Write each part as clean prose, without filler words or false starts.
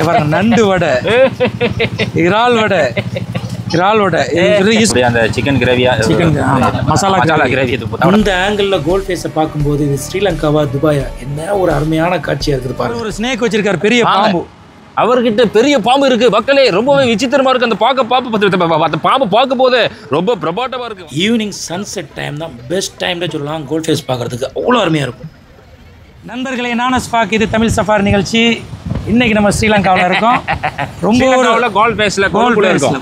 பாருங்க நண்டு வடை, இறால் வடை, இறால் வடை, அந்த சிக்கன் கிரேவியா, சிக்கன் மசாலா கிரேவி. இந்த ஆங்கிளில் கோல்ட் ஃபேஸை பார்க்கும்போது இது ஸ்ரீலங்காவா துபாயா என்ன ஒரு அருமையான காட்சியாக இருக்குது பாருங்க. ஒரு ஸ்னேக் வச்சிருக்காரு, பெரிய பாம்பு. அவர்கிட்ட பெரிய பாம்பு இருக்கு மக்களே, ரொம்பவே விசித்திரமா இருக்கு. அந்த பாம்பு பார்க்க போது ரொம்ப பிரபாட்டமா இருக்கு. ஈவினிங் சன்செட் டைம் தான் பெஸ்ட் டைம்ல சொல்லலாம் கோல்ட் ஃபேஸ் பார்க்கறதுக்கு, அவ்வளோ அருமையாக இருக்கும். நண்பர்களே, நான் ஸ்பாக், இது தமிழ் சஃபாரி நிகழ்ச்சி. இன்னைக்கு நம்ம ஸ்ரீலங்காவில் இருக்கோம். ரொம்ப கோல்ட் ஃபேஸ்ல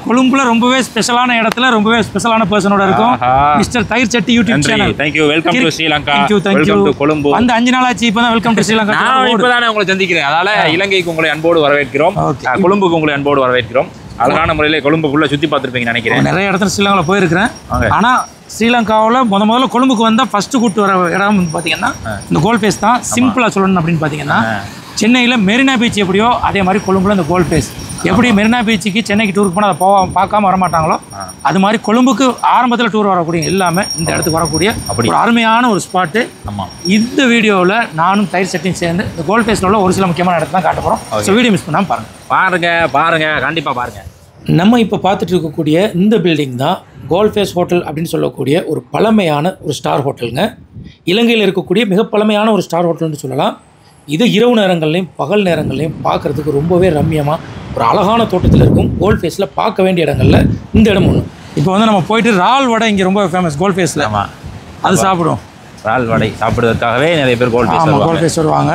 கொழும்புல ரொம்பவே ஸ்பெஷலான இடத்துல ரொம்பவே ஸ்பெஷலான பர்சனோட இருக்கும். மிஸ்டர் தயிர் சட்டி YouTube channel. Thank you, welcome to Sri Lanka. Welcome to Colombo. அந்த 5 நாள் ஆச்சு, இப்பதான் வெல்கம் டு ஸ்ரீலங்கா. நான் இப்பதானே உங்களை சந்திக்கிறேன். அதனால இலங்கைக்கு உங்களை அன்போடு வரவேற்கிறோம், கொழும்புக்கு உங்களை அன்போடு வரவேற்கிறோம். அழகான முறையில கொழும்பு ஃபுல்லா சுத்தி பார்த்துருப்பீங்க நினைக்கிறேன். நிறைய இடத்துல ஸ்ரீலங்காவில் போயிருக்கிறேன். ஆனா ஸ்ரீலங்காவில் முதல்ல கொழும்புக்கு வந்தால் ஃபர்ஸ்ட் கூட்டு வர இடம் பார்த்தீங்கன்னா இந்த கோல்ட் ஃபேஸ் தான். சிம்பிளாக சொல்லணும் அப்படின்னு பார்த்தீங்கன்னா, சென்னையில் மெரினா பீச் எப்படியோ அதே மாதிரி கொழும்புல இந்த கோல்ட் ஃபேஸ். எப்படி மெரினா பீச்சுக்கு சென்னைக்கு டூருக்கு போனால் அதை பார்க்காம வரமாட்டாங்களோ, அது மாதிரி கொழும்புக்கு ஆரம்பத்தில் டூர் வரக்கூடிய எல்லாமே இந்த இடத்துக்கு வரக்கூடிய ஒரு அருமையான ஒரு ஸ்பாட்டு. இந்த வீடியோவில் நானும் தயிர் சட்டியும் சேர்ந்து இந்த கோல்ட் ஃபேஸில் உள்ள ஒரு சில முக்கியமான இடத்த தான் காட்ட போகிறோம். ஸோ வீடியோ மிஸ் பண்ணாமல் பாருங்க, கண்டிப்பாக பாருங்க. நம்ம இப்போ பார்த்துட்டு இருக்கக்கூடிய இந்த பில்டிங் தான் கோல்ட் ஃபேஸ் ஹோட்டல் அப்படின்னு சொல்லக்கூடிய ஒரு பழமையான ஒரு ஸ்டார் ஹோட்டலுங்க. இலங்கையில் இருக்கக்கூடிய மிக பழமையான ஒரு ஸ்டார் ஹோட்டல்னு சொல்லலாம். இது இரவு நேரங்கள்லையும் பகல் நேரங்கள்லையும் பார்க்குறதுக்கு ரொம்பவே ரம்மியமாக ஒரு அழகான தோட்டத்தில் இருக்கும். கோல்ட் ஃபேஸில் பார்க்க வேண்டிய இடங்களில் இந்த இடம் ஒன்று. இப்போ வந்து நம்ம போயிட்டு இறால் வடை இங்கே ரொம்ப ஃபேமஸ் கோல்ட் ஃபேஸில், அது சாப்பிடுவோம். இறால் வடை சாப்பிடுவதற்காகவே நிறைய பேர் கோல்ட் ஃபேஸ் வருவாங்க.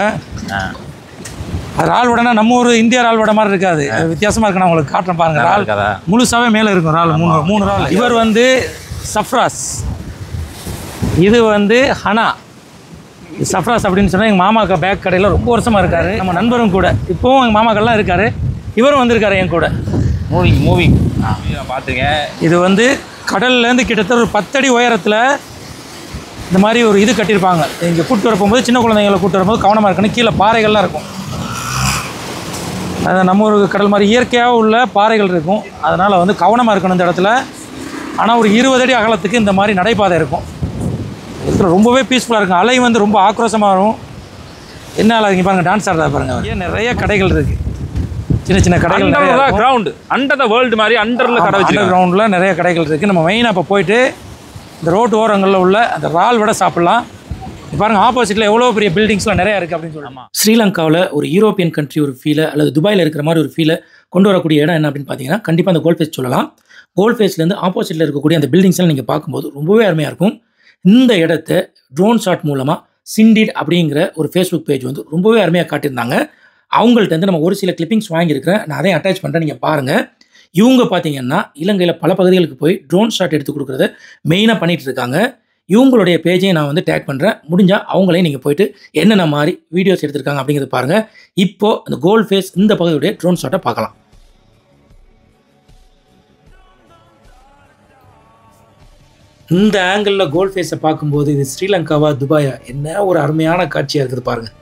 இறால் வடைனா நம்ம ஒரு இந்தியா இறால் வடை மாதிரி இருக்காது, வித்தியாசமாக இருக்கு. நான் உங்களுக்கு காட்டுறேன் பாருங்க. இறால் முழுசாவே மேலே இருக்கும். இறால் மூணு இறால். இவர் வந்து சஃப்ராஸ், இது வந்து ஹனா. சஃப்ராஸ் அப்படின்னு சொன்னால் எங்கள் மாமாக்கா பேக் கடையில் ரொம்ப வருஷமாக இருக்கார். நம்ம நண்பரும் கூட, இப்போவும் எங்கள் மாமாக்கெல்லாம் இருக்கார். இவரும் வந்திருக்காரு என் கூட. மூவிங் பார்த்துருக்கேன். இது வந்து கடல்லேருந்து கிட்டத்தட்ட ஒரு 10 அடி உயரத்தில் இந்த மாதிரி ஒரு இது கட்டியிருப்பாங்க. இங்கே கூட்டு வர போகும்போது, சின்ன குழந்தைங்களை கூட்டு வரும்போது கவனமாக இருக்கணும். கீழே பாறைகள்லாம் இருக்கும். அது நம்ம ஒரு கடல் மாதிரி இயற்கையாக உள்ள பாறைகள் இருக்கும். அதனால் வந்து கவனமாக இருக்கணும் இந்த இடத்துல. ஆனால் ஒரு 20 அடி அகலத்துக்கு இந்த மாதிரி நடைபாதை இருக்கும். இதில் ரொம்பவே பீஸ்ஃபுல்லாக இருக்கும். அலை வந்து ரொம்ப ஆக்ரோஷமாக வரும். என்ன இங்கே பாருங்கள், டான்ஸ் ஆடுறதா பாருங்கள். இங்கே நிறைய கடைகள் இருக்குது, சின்ன கடைகள். கிரவுண்டு அண்டர் த வேர்ல்டு மாதிரி அண்டரில் கடை வச்சு கிரவுண்டில் நிறைய கடைகள் இருக்குது. நம்ம மெயினாக இப்போ போயிட்டு இந்த ரோட்டு ஓரங்களில் உள்ள அந்த இறால் வடை சாப்பிட்லாம். பாருங்கள், ஆப்போசிட்டில் எவ்வளோ பெரிய பில்டிங்ஸ்லாம் நிறையா இருக்குது அப்படின்னு சொல்லலாம். ஸ்ரீலங்காவில் ஒரு யூரோப்பியன் கண்ட்ரி ஒரு ஃபீலை, அல்லது துபாயில் இருக்கிற மாதிரி ஒரு ஃபீலை கொண்டு வரக்கூடிய இடம் என்ன அப்படின்னு பார்த்தீங்கன்னா, கண்டிப்பாக அந்த கோல்ட் ஃபேஸ் சொல்லலாம். கோல்ட் ஃபேஸ்லேருந்து ஆப்போசிட்டில் இருக்கக்கூடிய அந்த பில்டிங்ஸ்லாம் நீங்கள் பார்க்கும்போது ரொம்பவே அருமையாக இருக்கும். இந்த இடத்த ட்ரோன் ஷாட் மூலமாக சிண்டிட் அப்படிங்கிற ஒரு ஃபேஸ்புக் பேஜ் வந்து ரொம்பவே அருமையாக காட்டியிருந்தாங்க. அவங்கள்ட்ட வந்து நம்ம ஒரு சில கிளிப்பிங்ஸ் வாங்கியிருக்கிறேன், நான் அதையும் அட்டாச் பண்ணுறேன், நீங்கள் பாருங்கள். இவங்க பார்த்தீங்கன்னா இலங்கையில் பல பகுதிகளுக்கு போய் ட்ரோன் ஷாட் எடுத்து கொடுக்குறத மெயினாக பண்ணிகிட்டு இருக்காங்க. இவங்களுடைய பேஜையும் நான் வந்து டேக் பண்ணுறேன். முடிஞ்சால் அவங்களையும் நீங்கள் போயிட்டு என்னென்ன மாதிரி வீடியோஸ் எடுத்திருக்காங்க அப்படிங்கிறத பாருங்கள். இப்போது அந்த கோல்ட் ஃபேஸ் இந்த பகுதியுடைய ட்ரோன் ஷாட்டை பார்க்கலாம். இந்த ஆங்கிளில் கோல்ட் ஃபேஸை பார்க்கும்போது இது ஸ்ரீலங்காவா துபாயா என்ன ஒரு அருமையான காட்சியாக இருக்குது பாருங்கள்.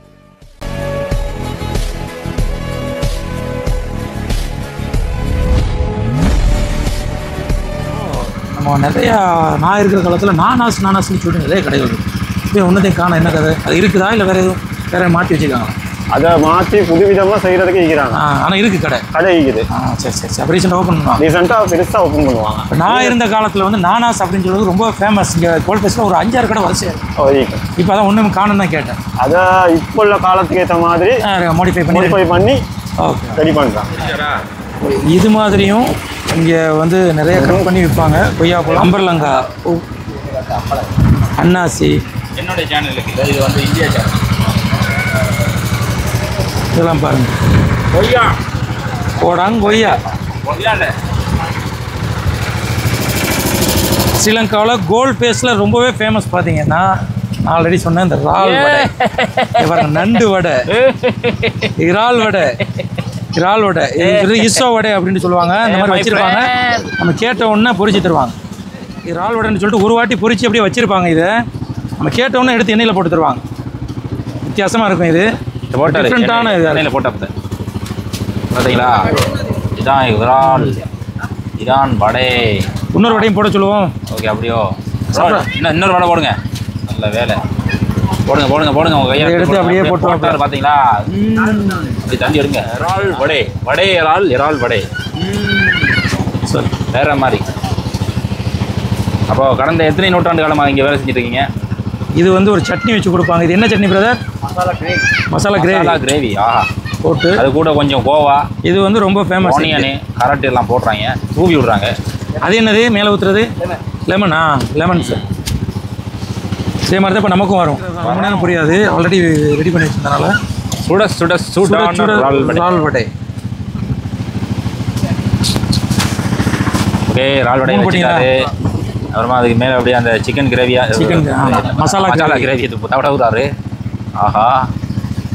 நம்ம நிறையா நான் இருக்கிற காலத்தில் நானாஸ்னு சொல்லிட்டு நிறைய கடைகள் இருக்குது. இப்போ ஒன்றதையும் காண என்ன கதை, அது இருக்குதா இல்லை வேறு மாற்றி வச்சுருக்காங்க? அதை மாற்றி புதுவிதமாக செய்கிறதுக்கு இருக்கிறாங்க. ஆனால் இருக்குது கடை இருக்குது. சரி. அப்போ ரீசெண்டாக ஓப்பன் பண்ணுவாங்க. ரீசெண்டாக பெருசாக ஓப்பன் பண்ணுவாங்க. நான் இருந்த காலத்தில் வந்து நானாஸ் அப்படின்னு சொல்கிறது ரொம்ப ஃபேமஸ். இங்கே கோல்ட் ஃபேஸில் ஒரு 5-6 கடை வரிசையாக. இப்போ அதான் ஒன்றும் காணும் தான் கேட்டேன். அதை இப்போ உள்ள காலத்துக்கு ஏற்ற மாதிரி மாடிஃபை பண்ணி ஓகே ரெடி பண்ணுறாங்க. இது மாதிரியும் இங்கே வந்து நிறைய கட் பண்ணி விற்பாங்க. கொய்யாப்பழம், அம்பர்லங்கா, அன்னாசி. என்னுடைய சேனலுக்கு இது வந்து இந்தியா சேனல். இதெல்லாம் பாருங்கள். கொய்யா கொய்யா ஸ்ரீலங்காவில் கோல்ட் ஃபேஸில் ரொம்பவே ஃபேமஸ் பார்த்தீங்கன்னா, நான் ஆல்ரெடி சொன்னேன் இந்த இறால் வடை. பாருங்கள், நண்டு வடை, இறால் வடை, இசோ வடை அப்படின்னு சொல்லுவாங்க. இந்த மாதிரி வச்சுருப்பாங்க. நம்ம கேட்ட உடனே பொரிச்சு தருவாங்க. இறால் வடைன்னு சொல்லிட்டு ஒரு வாட்டி பொரிச்சு அப்படியே வச்சுருப்பாங்க. இதை நம்ம கேட்ட உடனே எடுத்து எண்ணெயில் போட்டு தருவாங்க. வித்தியாசமாக இருக்கும். இது டிஃப்ரெண்ட்டான இது. எண்ணெயில் போட்ட பார்த்தீங்களா, இதான் இறான் வடை. இன்னொரு வடையும் போட சொல்லுவோம். ஓகே, அப்படியோ இன்னொரு வடை போடுங்க. நல்ல வேலை. போடுங்க போடுங்க போடுங்க உங்க கையை எடுத்து அப்படியே போட்டு பாத்தீங்களா? அப்படி தண்ணி எடுங்க. இறால் வடை, வடை இறால், இறால் வடை. சரி, வேற மாதிரி. அப்போ கடந்த எத்தனை நூற்றாண்டு காலமாக இங்கே வேலை செஞ்சுட்டு இருக்கீங்க? இது வந்து ஒரு சட்னி வச்சு கொடுப்பாங்க. இது என்ன சட்னி பிரதர்? மசாலா கிரேவி. ஆஹா, போட்டு அது கூட கொஞ்சம் கோவா. இது வந்து ரொம்ப ஃபேமஸ். ஆனியனு, கரண்ட் எல்லாம் போடுறாங்க, தூவி விடுறாங்க. அது என்னது மேலே ஊற்றுறது? லெமனா? Lemon sir. இதே மாதிரி தான் இப்போ நமக்கும் வரும். ரொம்ப நேரம் புரியாது, ஆல்ரெடி ரெடி பண்ணி வச்சிருந்தனால. சுட சுட சூடான இறால் வடை. ஓகே, இறால் வடை வச்சுட்டாரு. அப்புறமா அதுக்கு மேலே அப்படியே அந்த சிக்கன் கிரேவியா, சிக்கன் மசாலா கிரேவி தவிட விடுறாரு. ஆஹா,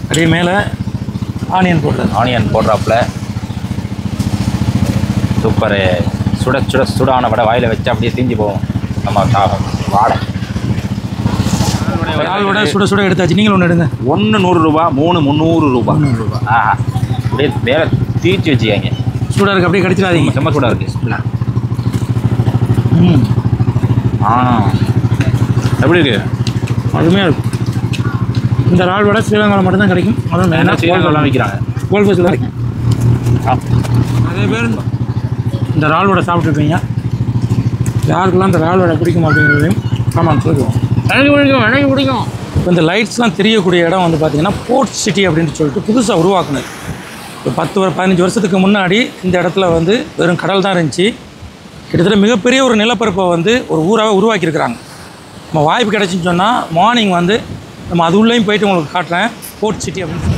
அப்படியே மேலே ஆனியன் போடுறது. ஆனியன் போடுறாப்புல. சூப்பரு. சுட சுட சூடான வடை வாயில் வச்சு அப்படியே தீஞ்சு போவோம் நம்ம வாடை. இறால் வடை சுட சுட எடுத்தாச்சு. நீங்கள் ஒன்று எடுங்க. 1 100 ரூபா, 3 300 ரூபா. ஆஹா, அப்படியே வேலை தீச்சு வச்சுக்காங்க. சூடாக இருக்குது, அப்படியே கடிச்சிடாதீங்க. செம்ம சூடாக இருக்குது. எப்படி இருக்கு? அருமையாக இருக்கும். இந்த இறால் வடை ஸ்ரீலங்காவில் மட்டும்தான் கிடைக்கும். அதுவும் மெயினாக ஸ்ரீலங்காவில் விற்கிறாங்க. கோல் ஃபேஸில் கிடைக்கும். நிறைய பேர் இந்த இறால் வடை சாப்பிட்ருப்பீங்க. யாருக்கெல்லாம் இந்த இறால் வடை பிடிக்கும் அப்படிங்கிறதையும் ஆமாம் சொல்லுவோம். எனக்கு பிடிக்கும். இப்போ இந்த லைட்ஸ்லாம் தெரியக்கூடிய இடம் வந்து பார்த்திங்கன்னா போர்ட் சிட்டி அப்படின்னு சொல்லிட்டு புதுசாக உருவாக்குனது. இப்போ 10-15 வருஷத்துக்கு முன்னாடி இந்த இடத்துல வந்து வெறும் கடல் தான் இருந்துச்சு. கிட்டத்தட்ட மிகப்பெரிய ஒரு நிலப்பரப்பை வந்து ஒரு ஊராக உருவாக்கியிருக்கிறாங்க. நம்ம வாய்ப்பு கிடச்சின்னு சொன்னால் மார்னிங் வந்து நம்ம அது உள்ளேயும் போயிட்டு உங்களுக்கு காட்டுறேன். போர்ட் சிட்டி அப்படின்னு.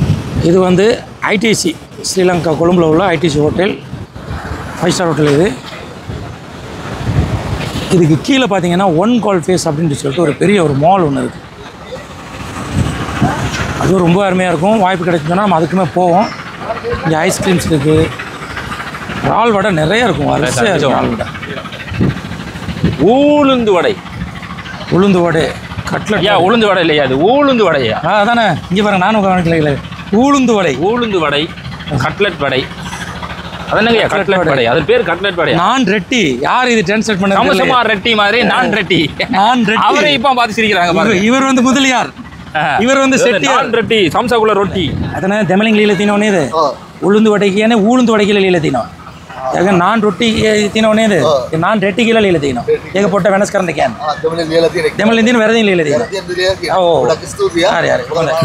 இது வந்து ஐடிசி, ஸ்ரீலங்கா கொழும்பில் உள்ள ஐடிசி ஹோட்டல், 5 ஸ்டார் ஹோட்டல். இதுக்கு கீழே பார்த்தீங்கன்னா ஒன் கால் ஃபேஸ் அப்படின்னு சொல்லிட்டு ஒரு பெரிய ஒரு மால் ஒன்று இருக்குது. அதுவும் ரொம்ப அருமையாக இருக்கும். வாய்ப்பு கிடைச்சிச்சோன்னா நம்ம அதுக்குமே போவோம். இங்கே ஐஸ்கிரீம்ஸ் இருக்குது. இறால் வடை நிறைய இருக்கும். வரிசையாக இருக்கும் இறால் வடை. உளுந்து வடை. உளுந்து வடை, கட்லட். உளுந்து வடை இல்லையா? அது உளுந்து வடையா? அதானே. இங்கே பாருங்க, நானும் கவனிக்கல. உளுந்து வடை, உளுந்து வடை, கட்லட் வடை. அதனங்க கட்லட் வடை. அது பேர் கட்லட் வடை. நான் ரெட்டி. யார் இது ட்ரான்ஸ்லேட் பண்ணது? சமசமா ரெட்டி மாதிரி நான் ரெட்டி. நான் ரெட்டி. அவரே இப்ப பார்த்து சிரிக்கிறாங்க பாருங்க. இவர் வந்து முதலியார், இவர் வந்து செட்டி. நான் ரெட்டி சம்சாக்குள்ள ரொட்டி. ಅದನ್ನ ದೆಮಲಿಂಗ್ಲೀಲ ತಿನ್ನೋನೇ ಇದೆ. ಉಳುಂದು ವಡೆಗೆ ಉಳುಂದು ವಡೆಗೆ ಲೀಲ ತಿನ್ನೋ. ಯಾಗ ನಾನ್ ರೊಟ್ಟಿ ತಿನ್ನೋನೇ ಇದೆ. ನಾನ್ ರೆಟ್ಟಿಗೆ ಲೀಲ ತಿನ್ನೋ. ಈಗ ಪೊಟ್ಟ ವೆನಸ್ಕರಂದ ಕ್ಯಾನ್. ದೆಮಲಿಂದಿನ வேறதையும் லீல தின்னோ.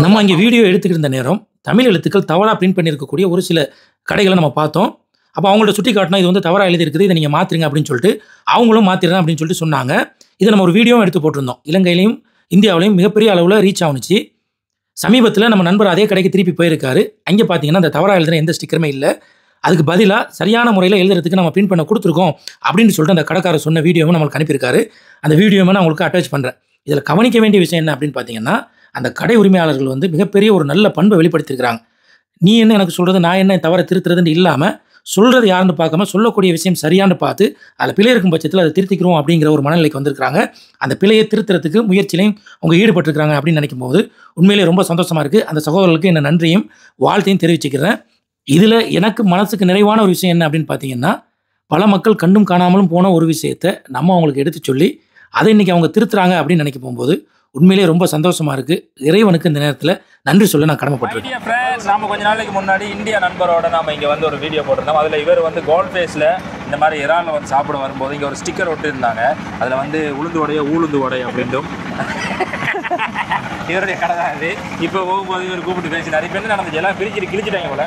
நம்ம இங்கே வீடியோ எடுத்துக்கிட்டு இருந்த நேரம் தமிழ் எழுத்துக்கள் தவறாக பிரிண்ட் பண்ணியிருக்கக்கூடிய ஒரு சில கடைகளை நம்ம பார்த்தோம். அப்போ அவங்கள்ட்ட சுட்டி காட்டினா இது வந்து தவறாக எழுதியிருக்குது, இதை நீங்கள் மாற்றுங்க அப்படின்னு சொல்லிட்டு அவங்களும் மாற்றிடுறேன் அப்படின்னு சொல்லிட்டு சொன்னாங்க. இதை நம்ம ஒரு வீடியோவும் எடுத்து போட்டிருந்தோம். இலங்கையிலையும் இந்தியாவிலையும் மிகப்பெரிய அளவில் ரீச் ஆகுனுச்சு. சமீபத்தில் நம்ம நண்பர் அதே கடைக்கு திருப்பி போயிருக்காரு. அங்கே பார்த்தீங்கன்னா அந்த தவறாக எழுதுகிற எந்த ஸ்டிக்கருமே இல்லை. அதுக்கு பதிலாக சரியான முறையில் எழுதுறதுக்கு நம்ம பிரிண்ட் பண்ண கொடுத்துருக்கோம் அப்படின்னு சொல்லிட்டு அந்த கடைக்காரர் சொன்ன வீடியோவும் நம்மளுக்கு அனுப்பியிருக்காரு. அந்த வீடியோவை நான் உங்களுக்கு அட்டாச் பண்ணுறேன். இதில் கவனிக்க வேண்டிய விஷயம் என்ன அப்படின்னு பார்த்தீங்கன்னா, அந்த கடை உரிமையாளர்கள் வந்து மிகப்பெரிய ஒரு நல்ல பண்பை வெளிப்படுத்தியிருக்கிறாங்க. நீ என்ன எனக்கு சொல்கிறது, நான் என்ன தவறை திருத்துறதுன்னு இல்லாமல் சொல்கிறது யாருன்னு பார்க்காம சொல்லக்கூடிய விஷயம் சரியானு பார்த்து அதில் பிழை இருக்கும் பட்சத்தில் அதை திருத்திக்கிறோம் அப்படிங்கிற ஒரு மனநிலைக்கு வந்திருக்கிறாங்க. அந்த பிழையை திருத்துறதுக்கு முயற்சியிலையும் அவங்க ஈடுபட்டிருக்கிறாங்க அப்படின்னு நினைக்கும் போது உண்மையிலே ரொம்ப சந்தோஷமாக இருக்குது. அந்த சகோதரர்களுக்கு என்ன நன்றியும் வாழ்த்தையும் தெரிவிச்சுக்கிறேன். இதில் எனக்கு மனசுக்கு நிறைவான ஒரு விஷயம் என்ன அப்படின்னு பார்த்தீங்கன்னா, பல மக்கள் கண்டும் காணாமலும் போன ஒரு விஷயத்தை நம்ம அவங்களுக்கு எடுத்து சொல்லி அதை இன்றைக்கி அவங்க திருத்துறாங்க அப்படின்னு நினைக்க போகும்போது உண்மையிலே ரொம்ப சந்தோஷமாக இருக்குது. இறைவனுக்கு இந்த நேரத்தில் நன்றி சொல்ல நான் கடமைப்பட்டிருக்கேன். ஃப்ரெண்ட்ஸ், நம்ம கொஞ்ச நாளைக்கு முன்னாடி இந்தியா நண்பரோட நம்ம இங்கே வந்து ஒரு வீடியோ போட்டிருந்தோம். அதில் இவர் வந்து கோல்ட் ஃபேஸில் இந்த மாதிரி இறாலில் வந்து சாப்பிட வரும்போது இங்கே ஒரு ஸ்டிக்கர் ஒட்டியிருந்தாங்க. அதில் வந்து உளுந்து வடைய ஊளுந்து வடை அப்படின்ட்டும் இவருடைய கடை தான் இது. இப்போ போகும்போது இவர் கூப்பிட்டு பேசினார். இப்போ என்ன நடந்துச்சு, எல்லாம் கிழிச்சிட்டாங்க போல.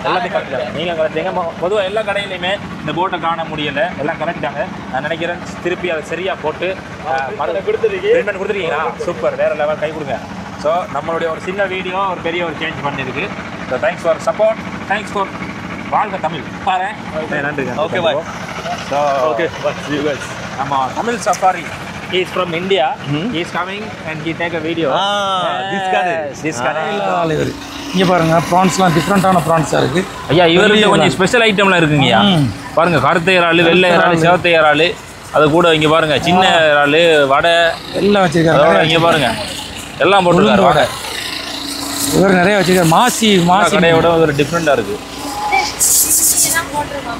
எல்லாத்தையும் கரெக்டாக நீங்கள் கரெக்டாங்க. பொதுவாக எல்லா கடையிலையுமே இந்த போட்டை காண முடியலை, எல்லாம் கரெக்டாங்க. நான் நினைக்கிறேன் திருப்பி அதை சரியாக போட்டு கொடுத்துருக்கீங்களா? சூப்பர், வேறு லெவல், கை கொடுங்க. ஸோ நம்மளுடைய ஒரு சின்ன வீடியோ ஒரு பெரிய ஒரு சேஞ்ச் பண்ணியிருக்கு. So thanks for support, thanks for வாழ்க தமிழ். பாரு, நன்றி. Okay bye. ஸோ ஓகே, நம்ம Tamil safari is from India. He is coming and he take a video. This guy. இங்கே பாருங்க, ப்ரான்ஸ்லாம் டிஃப்ரெண்ட்டான ப்ரான்ஸாக இருக்குது. ஐயா, இவருக்கு கொஞ்சம் ஸ்பெஷல் ஐட்டம்லாம் இருக்குங்கய்யா. பாருங்க, கருத்த இறால், வெள்ளை இறால், சிவத்த இறால், அது கூட இங்கே பாருங்க சின்ன இறால், வடை எல்லாம் வச்சிருக்காங்க. இங்கே பாருங்க எல்லாம் போட்டுருக்காரு. வடை இவர் நிறைய வச்சிருக்காரு. மாசி கடையோட ஒரு டிஃப்ரெண்டாக இருக்குது.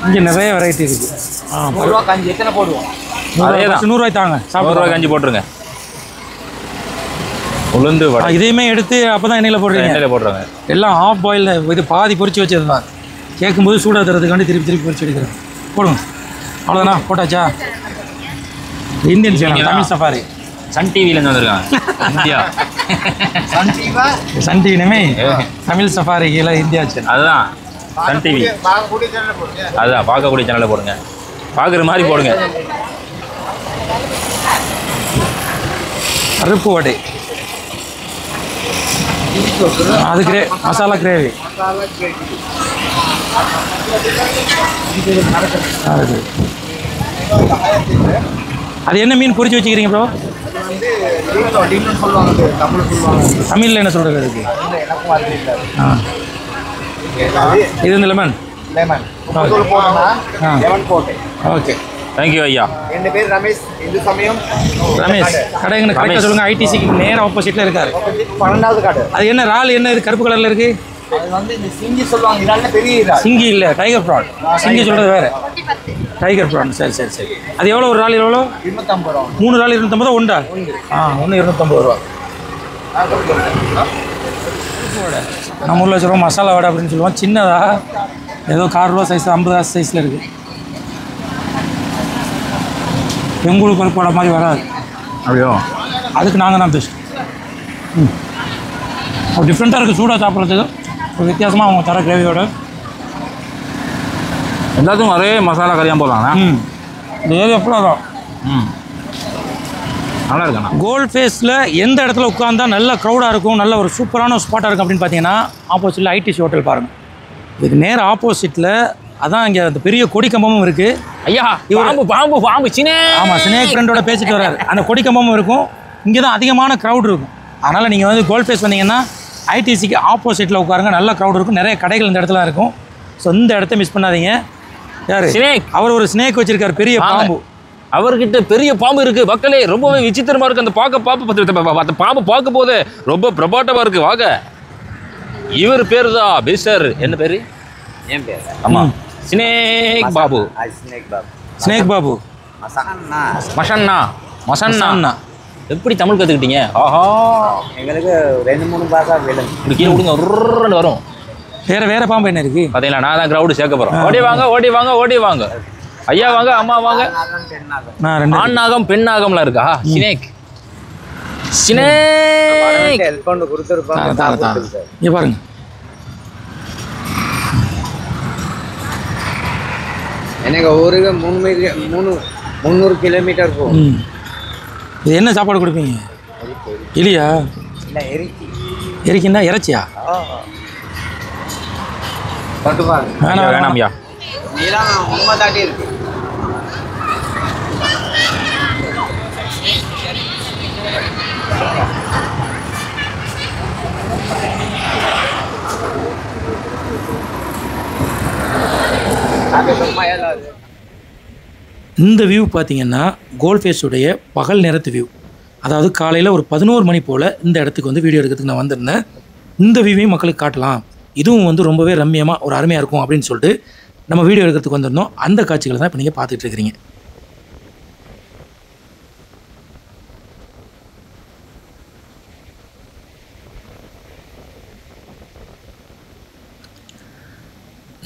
இங்கே நிறைய வெரைட்டி இருக்குது. கஞ்சி எத்தனை போடுவோம்? அதே தான் 100 ரூபாய் தாங்க. 100 ரூபாய் கஞ்சி போட்டுருங்க. உளுந்து வடை. இதையுமே எடுத்து அப்போ தான் எண்ணெயில் போடுறீங்க? எண்ணெயில் போடுறாங்க. எல்லாம் ஆஃப் பாயில், இது பாதி பொரிச்சு வச்சது தான். கேட்கும்போது சூடாக தரதுக்காண்டி திருப்பி பொரிச்சு எடுக்கிறேன். போடுங்க. அவ்வளோதானா? போட்டாச்சா? Indian channel Tamil Safari Sun டிவிலேருந்து வந்திருக்காங்க. இந்தியா சன் டிவினுமே தமிழ் சஃபாரி கீழே இந்தியா சேனல். அதுதான் சன் டிவி. அதுதான் பார்க்கக்கூடிய சேனலில் போடுங்க. பார்க்குற மாதிரி போடுங்க. பருப்பு வடை, அது மசாலா கிரேவி. அது என்ன மீன் பொரிச்சு வச்சுக்கிறீங்க ப்ரோ? தமிழில் என்ன சொல்கிறது அதுக்கு? இது இந்த லெமன். ஓகே, தேங்க்யூ ஐயா. என் பேர் ரமேஷ். இந்து சமயம் ரமேஷ். கடை எங்கே கரெக்டாக சொல்லுங்கள். ஐடிசிக்கு நேராக ஆப்போசிட்டில் இருக்காரு. 12வது கடை. அது என்ன இறால்? என்ன இது கருப்பு கலரில் இருக்குது? அது வந்து இந்த சிங்கி சொல்லுவாங்க. இதால பெரிய இறால். சிங்கி இல்லை, டைகர் ப்ரான். சிங்கி சொல்கிறது வேறு, டைகர் ப்ரான். சரி சரி சரி. அது எவ்வளோ ஒரு இறால்? எவ்வளோ? 250 ரூபா. 3 இறால் 250 உண்டா? ஒன்று 250 ரூபா. நம்ம ஊரில் வச்சுருவோம் மசாலா வடை அப்படின்னு சொல்லுவோம். சின்னதாக ஏதோ 4 ரூபா சைஸ், 50 காசு சைஸில் இருக்குது. எங்கூர் பருப்பு வடை மாதிரி வராது. அப்படியோ? அதுக்கு நாங்கள் தான் பெஸ்ட். ஒரு டிஃப்ரெண்ட்டாக இருக்குது சூடாக சாப்பிட்றதுக்கு. ஒரு வித்தியாசமாக அவங்க தர கிரேவியோட. எல்லாத்துக்கும் ஒரே மசாலா கறியாக போடுறாங்க. இந்த ஏரியா ஃபுல்லாக தான். நல்லா இருக்குண்ணா. கோல்ட் ஃபேஸில் எந்த இடத்துல உட்காந்தா நல்ல க்ரௌடாக இருக்கும், நல்ல ஒரு சூப்பரான ஸ்பாட்டாக இருக்கும் அப்படின்னு பார்த்தீங்கன்னா ஆப்போசிட்டில் ஐடிசி ஹோட்டல் பாருங்கள். இதுக்கு நேர ஆப்போசிட்டில் அதான் இங்கே அந்த பெரிய கொடி கம்பமும் இருக்குது. ஐயா, பாம்பு பாம்பு பாம்பு சினே. ஆமாம், ஸ்னேக் ஃப்ரெண்டோட பேசிட்டு வர்றாரு. அந்த கொடி கம்பமும் இருக்கும். இங்கே தான் அதிகமான க்ரௌட் இருக்கும். அதனால் நீங்கள் வந்து கோல்ட் ஃபேஸ் வந்தீங்கன்னா ஐடிசிக்கு ஆப்போசிட்டில் உட்காருங்க. நல்ல க்ரௌட் இருக்கும். நிறைய கடைகள் இந்த இடத்துல இருக்கும். ஸோ இந்த இடத்த மிஸ் பண்ணாதீங்க. யார்? ஸ்னேக். அவர் ஒரு ஸ்னேக் வச்சிருக்காரு, பெரிய பாம்பு. அவர்கிட்ட பெரிய பாம்பு இருக்கு. மக்களே ரொம்பவே விசித்திரமா இருக்கு. அந்த பாம்பு பார்க்க போது ரொம்ப பிரபாட்டமா இருக்கு. வாங்க, இவர் பேரு தான் பிஸ்டர். என்ன பேரு? என் பேர் ஆமா, snake Babu. Snake Babu. Snake Babu. மசன்னா. மசன்னா. எப்படி தமிழ் கற்றுக்கிட்டீங்க? ஆஹா, எங்களுக்கு 2-3 பாசா வேணும். இப்படி கீழே விடுங்க, உருன்னு வரும். வேற பாம்பு என்ன இருக்கு பார்த்தீங்களா? நான் தான் க்ரௌடு சேர்க்க போகிறோம். ஓடி வாங்க, ஓடி வாங்க, ஓடி வாங்க. ஐயா வாங்க, அம்மா வாங்க. ஆண் நாகம் பெண் நாகம்லாம் இருக்கா? ஸ்னேக். ஸ்னேக் ஹெல்ப் பண்ணி கொடுத்துருப்பாங்க. இங்கே பாருங்க. எனக்கு ஊருக்கு 300 கிலோமீட்டர் போகும். இது என்ன சாப்பாடு கொடுப்பீங்க? இல்லையா? இல்லை, எரிச்சி. எரிக்கின்னா இறைச்சியா? வேணாம்யா. நீலாம் உண்மை தாட்டி இருக்கு. இந்த வியூ பார்த்தீங்கன்னா கோல்ட் ஃபேஸுடைய பகல் நேரத்து வியூ. அதாவது காலையில் ஒரு 11 மணி போல் இந்த இடத்துக்கு வந்து வீடியோ எடுக்கிறதுக்கு நான் வந்திருந்தேன். இந்த வியூவையும் மக்களுக்கு காட்டலாம், இதுவும் வந்து ரொம்பவே ரம்மியமாக ஒரு அருமையாக இருக்கும் அப்படின்னு சொல்லிட்டு நம்ம வீடியோ எடுக்கிறதுக்கு வந்திருந்தோம். அந்த காட்சிகளை தான் இப்போ நீங்கள் பார்த்துட்டு இருக்கிறீங்க.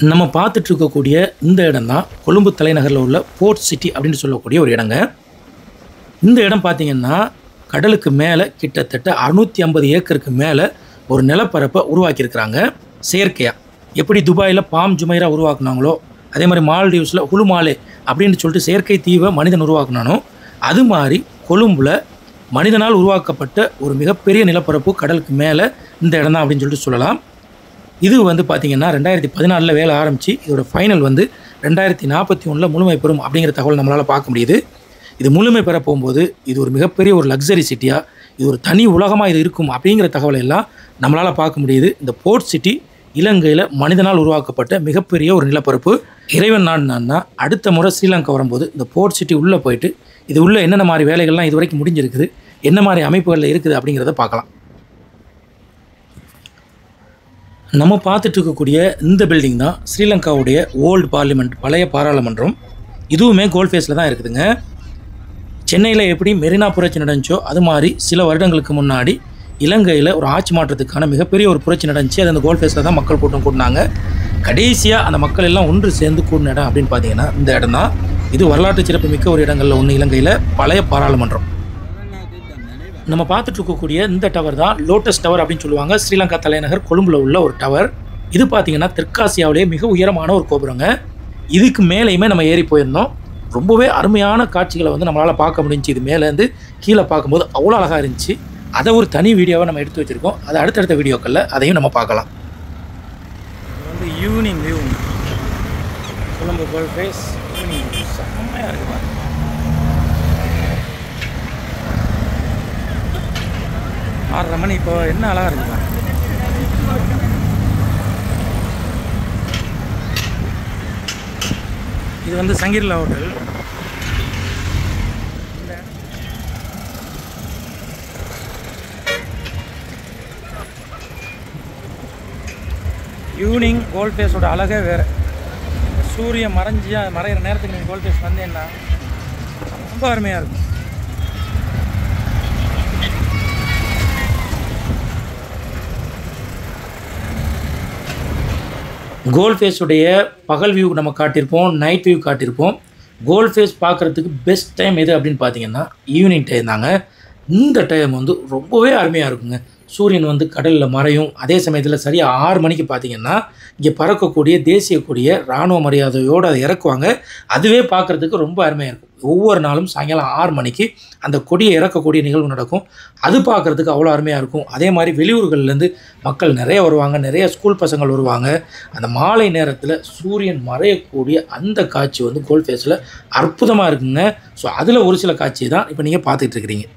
நம்ம பார்த்துட்டு இருக்கக்கூடிய இந்த இடம் தான் கொழும்பு தலைநகரில் உள்ள போர்ட் சிட்டி அப்படின்னு சொல்லக்கூடிய ஒரு இடங்க. இந்த இடம் பார்த்திங்கன்னா கடலுக்கு மேலே கிட்டத்தட்ட 650 ஏக்கருக்கு மேலே ஒரு நிலப்பரப்பை உருவாக்கியிருக்கிறாங்க செயற்கையாக. எப்படி துபாயில் பாம் ஜுமைரா உருவாக்குனாங்களோ அதே மாதிரி மால்டீவ்ஸில் ஹுலுமாலே அப்படின்னு சொல்லிட்டு செயற்கை தீவை மனிதன் உருவாக்குனானோ அது மாதிரி கொழும்பில் மனிதனால் உருவாக்கப்பட்ட ஒரு மிகப்பெரிய நிலப்பரப்பு கடலுக்கு மேலே இந்த இடம் தான் அப்படின்னு சொல்லிட்டு சொல்லலாம். இது வந்து பார்த்திங்கன்னா 2014 வேலை ஆரம்பித்து இதோட ஃபைனல் வந்து 2041 முழுமை பெறும் அப்படிங்கிற தகவல் நம்மளால் பார்க்க முடியுது. இது முழுமை பெற போகும்போது இது ஒரு மிகப்பெரிய ஒரு லக்ஸரி சிட்டியாக, இது ஒரு தனி உலகமாக இது இருக்கும் அப்படிங்கிற தகவலை எல்லாம் நம்மளால் பார்க்க முடியுது. இந்த போர்ட் சிட்டி இலங்கையில் மனிதனால் உருவாக்கப்பட்ட மிகப்பெரிய ஒரு நிலப்பரப்பு. இறைவன் நாடுனா அடுத்த முறை ஸ்ரீலங்கா வரும்போது இந்த போர்ட் சிட்டி உள்ளே போயிட்டு இது உள்ள என்னென்ன மாதிரி வேலைகள்லாம் இது வரைக்கும் முடிஞ்சிருக்குது, என்ன மாதிரி அமைப்புகளில் இருக்குது அப்படிங்கிறத பார்க்கலாம். நம்ம பார்த்துட்டு இருக்கக்கூடிய இந்த பில்டிங் தான் ஸ்ரீலங்காவுடைய ஓல்டு பார்லிமெண்ட், பழைய பாராளுமன்றம். இதுவுமே கோல்ட் ஃபேஸில் தான் இருக்குதுங்க. சென்னையில் எப்படி மெரினா புரட்சி நடந்துச்சோ அது மாதிரி சில வருடங்களுக்கு முன்னாடி இலங்கையில் ஒரு ஆட்சி மாற்றத்துக்கான மிகப்பெரிய ஒரு புரட்சி நடந்துச்சு. அது அந்த கோல் ஃபேஸில் தான் மக்கள் கூட்டம் கூட்டினாங்க. கடைசியாக அந்த மக்கள் எல்லாம் ஒன்று சேர்ந்து கூடின இடம் அப்படின்னு பார்த்தீங்கன்னா இந்த இடம் தான். இது வரலாற்று சிறப்பு மிக்க ஒரு இடங்களில் ஒன்று இலங்கையில் பழைய பாராளுமன்றம். நம்ம பார்த்துட்டு இருக்கக்கூடிய இந்த டவர் தான் லோட்டஸ் டவர் அப்படின்னு சொல்லுவாங்க. ஸ்ரீலங்கா தலைநகர் கொழும்புல உள்ள ஒரு டவர். இது பார்த்தீங்கன்னா தெற்காசியாவிலேயே மிக உயரமான ஒரு கோபுரங்க. இதுக்கு மேலேயுமே நம்ம ஏறி போயிருந்தோம். ரொம்பவே அருமையான காட்சிகளை வந்து நம்மளால் பார்க்க முடிஞ்சிச்சு. இது மேலேருந்து கீழே பார்க்கும்போது அவ்வளோ அழகாக இருந்துச்சு. அதை ஒரு தனி வீடியோவை நம்ம எடுத்து வச்சுருக்கோம். அது அடுத்தடுத்த வீடியோக்களில் அதையும் நம்ம பார்க்கலாம். இது வந்து ஈவினிங் வியூ கொழும்பு கோல் ஃபேஸ் ஈவினிங் வியூ செம்மையாக இருக்குது பாருங்க. 6:30 மணி இப்போ என்ன அழகாக இருக்குது பாருங்க. இது வந்து சங்கீர்லா ஹோட்டல். ஈவினிங் கோல் ஃபேஸோட அழகே வேறு. சூரியன் மறைகிற நேரத்துக்கு நீங்கள் கோல் ஃபேஸ் வந்தீங்கன்னா ரொம்ப அருமையாக இருக்கும். கோல் ஃபேஸுடைய பகல் வியூ நம்ம காட்டியிருப்போம், நைட் வியூ காட்டியிருப்போம். கோல் ஃபேஸ் பார்க்குறதுக்கு பெஸ்ட் டைம் எது அப்படின்னு பார்த்தீங்கன்னா ஈவினிங் டைம் தாங்க. இந்த டைம் வந்து ரொம்பவே அருமையாக இருக்குங்க. சூரியன் வந்து கடலில் மறையும். அதே சமயத்தில் சரியாக 6 மணிக்கு பார்த்தீங்கன்னா இங்கே பறக்கக்கூடிய தேசிய கொடியை இராணுவ மரியாதையோடு அதை இறக்குவாங்க. அதுவே பார்க்குறதுக்கு ரொம்ப அருமையாக இருக்கும். ஒவ்வொரு நாளும் சாயங்காலம் 6 மணிக்கு அந்த கொடியை இறக்கக்கூடிய நிகழ்வு நடக்கும். அது பார்க்குறதுக்கு அவ்வளோ அருமையாக இருக்கும். அதே மாதிரி வெளியூர்கள்லேருந்து மக்கள் நிறைய வருவாங்க, நிறைய ஸ்கூல் பசங்கள் வருவாங்க. அந்த மாலை நேரத்தில் சூரியன் மறையக்கூடிய அந்த காட்சி வந்து கோல் ஃபேஸில் அற்புதமாக இருக்குங்க. ஸோ அதில் ஒரு சில காட்சி தான் இப்போ நீங்கள் பார்த்துட்டு இருக்கிறீங்க.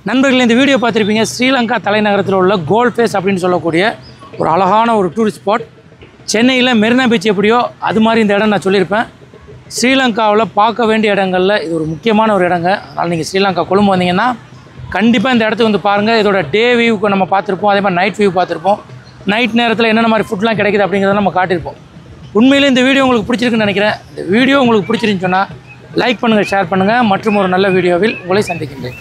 நண்பர்கள், இந்த வீடியோ பார்த்துருப்பீங்க. ஸ்ரீலங்கா தலைநகரத்தில் உள்ள கோல் ஃபேஸ் அப்படின்னு சொல்லக்கூடிய ஒரு அழகான ஒரு டூரிஸ்ட் ஸ்பாட். சென்னையில் மெரினா பீச் எப்படியோ அது மாதிரி இந்த இடம் நான் சொல்லியிருப்பேன். ஸ்ரீலங்காவில் பார்க்க வேண்டிய இடங்களில் இது ஒரு முக்கியமான ஒரு இடங்க. அதனால் நீங்கள் ஸ்ரீலங்கா கொழும்பு வந்தீங்கன்னா கண்டிப்பாக இந்த இடத்துக்கு வந்து பாருங்கள். இதோட டே வியூக்கு நம்ம பார்த்துருப்போம், அதே மாதிரி நைட் வியூ பார்த்துருப்போம். நைட் நேரத்தில் என்னென்ன மாதிரி ஃபுட்லாம் கிடைக்குது அப்படிங்கிறத நம்ம காட்டியிருப்போம். உண்மையிலே இந்த வீடியோ உங்களுக்கு பிடிச்சிருக்குன்னு நினைக்கிறேன். இந்த வீடியோ உங்களுக்கு பிடிச்சிருந்துச்சுன்னா லைக் பண்ணுங்கள், ஷேர் பண்ணுங்கள். மற்றும் ஒரு நல்ல வீடியோவில் உங்களை சந்திக்கின்றேன்.